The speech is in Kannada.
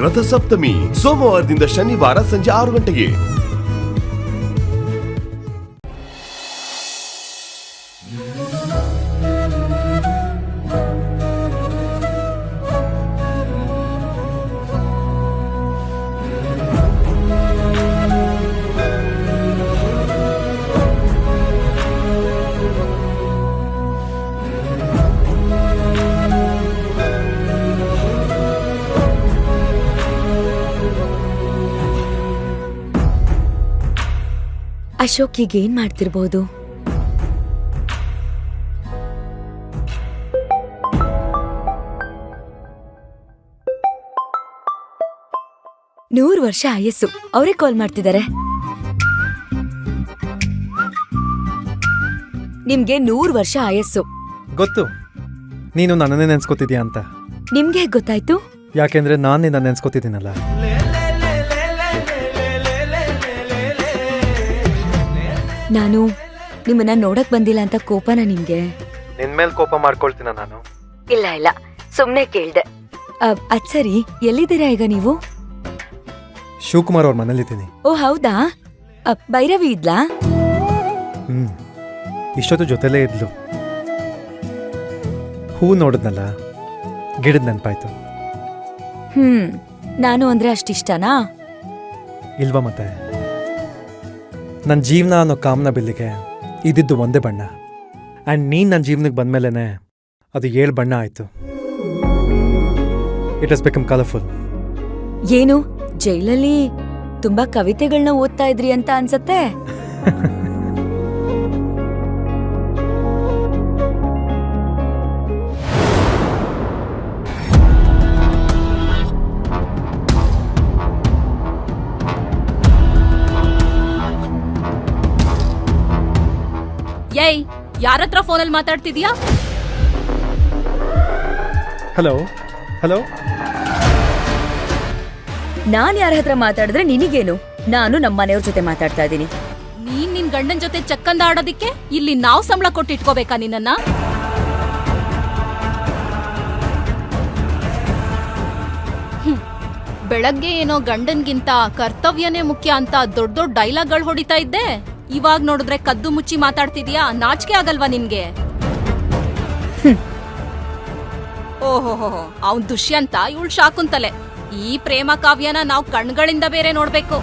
ರಥಸಪ್ತಮಿ ಸೋಮವಾರದಿಂದ ಶನಿವಾರ ಸಂಜೆ 6 ಗಂಟೆಗೆ. ಅಶೋಕ್ ಈಗ ಏನ್ ಮಾಡ್ತಿರ್ಬೋದು? ನೂರು ವರ್ಷ ಆಯಸ್ಸು. ಅವರೇ ಕಾಲ್ ಮಾಡ್ತಿದ್ದಾರೆ. ನಿಮ್ಗೆ 100 ವರ್ಷ ಆಯಸ್ಸು. ಗೊತ್ತು, ನೀನು ನನ್ನನ್ನೇ ನೆನ್ಸ್ಕೊತಿದ್ಯಾ ಅಂತ. ನಿಮ್ಗೆ ಹೇಗ್ ಗೊತ್ತಾಯ್ತು? ಯಾಕೆಂದ್ರೆ ನಾನು ನಿನ್ನ ನೆನ್ಸ್ಕೊತಿದ್ದೀನಲ್ಲ. ನಾನು ನಿಮ್ಮನ್ನ ನೋಡಕ್ ಬಂದಿಲ್ಲ ಅಂತ ಕೋಪನ ನಿಮ್ಗೆ? ನಿನ್ ಮೇಲ್ ಕೋಪ ಮಾಡ್ಕೊಳ್ತೀನ ನಾನು? ಇಲ್ಲ, ಸುಮ್ನೆ ಕೇಳ್ದೆ. ಅದ್ ಸರಿ, ಎಲ್ಲಿದ್ದೀರಾ ಈಗ ನೀವು? ಶಿವಕುಮಾರ್ ಅವ್ರ ಮನೇಲಿದ್ದೀನಿ. ಓ ಹೌದಾ? ಭೈರವಿ ಇದ್ಲಾ? ಇಷ್ಟೊತ್ತು ಜೊತೆಲೇ ಇದ್ಲು. ಹೂ ನೋಡಿದ್ನಲ್ಲ, ಗಿಡದ ನೆನ್ಪಾಯ್ತು. ನಾನು ಅಂದ್ರೆ ಅಷ್ಟಿಷ್ಟನಾ? ಇಲ್ವಾ ಮತ್ತೆ. ನನ್ನ ಜೀವನ ಅನ್ನೋ ಕಾಮನ ಬಿಲ್ಲಿಗೆ ಇದ್ದಿದ್ದು ಒಂದೇ ಬಣ್ಣ. ಆ್ಯಂಡ್ ನೀನು ನನ್ನ ಜೀವನಕ್ಕೆ ಬಂದಮೇಲೆ ಅದು 7 ಬಣ್ಣ ಆಯಿತು. It has become colourful. ಏನು, ಜೈಲಲ್ಲಿ ತುಂಬಾ ಕವಿತೆಗಳನ್ನ ಓದ್ತಾ ಇದ್ರಿ ಅಂತ ಅನ್ಸತ್ತೆ. ಏಯ್, ಯಾರತ್ರ ಫೋನಲ್ಲಿ ಮಾತಾಡ್ತಿದ್ಯಾ? ಹಲೋ. ನಾನ್ ಯಾರ ಹತ್ರ ಮಾತಾಡಿದ್ರೆ ನಿನಗೇನು? ನಾನು ನಮ್ಮ ಮನೆಯವ್ರ ಜೊತೆ ಮಾತಾಡ್ತಾ ಇದ್ದೀನಿ. ನೀನ್ ನಿನ್ ಗಂಡನ್ ಜೊತೆ ಚಕ್ಕಂದ ಆಡೋದಿಕ್ಕೆ ಇಲ್ಲಿ ನಾವ್ ಸಂಬಳ ಕೊಟ್ಟಿಟ್ಕೋಬೇಕಾ ನಿನ್ನನ್ನ? ಬೆಳಗ್ಗೆ ಏನೋ ಗಂಡನ್ಗಿಂತ ಕರ್ತವ್ಯನೇ ಮುಖ್ಯ ಅಂತ ದೊಡ್ಡ ದೊಡ್ಡ ಡೈಲಾಗ್ಗಳು ಹೊಡಿತಾ ಇದ್ದೆ. ಇವಾಗ ನೋಡಿದ್ರೆ ಕದ್ದು ಮುಚ್ಚಿ ಮಾತಾಡ್ತಿದ್ಯಾ? ನಾಚಿಕೆ ಆಗಲ್ವಾ ನಿನ್ಗೆ? ಓಹೋ, ಅವ್ನ್ ದುಷ್ಯಂತ, ಇವಳು ಶಾಕುಂತಲೆ. ಈ ಪ್ರೇಮ ಕಾವ್ಯನ ನಾವ್ ಕಣ್ಗಳಿಂದ ಬೇರೆ ನೋಡ್ಬೇಕು.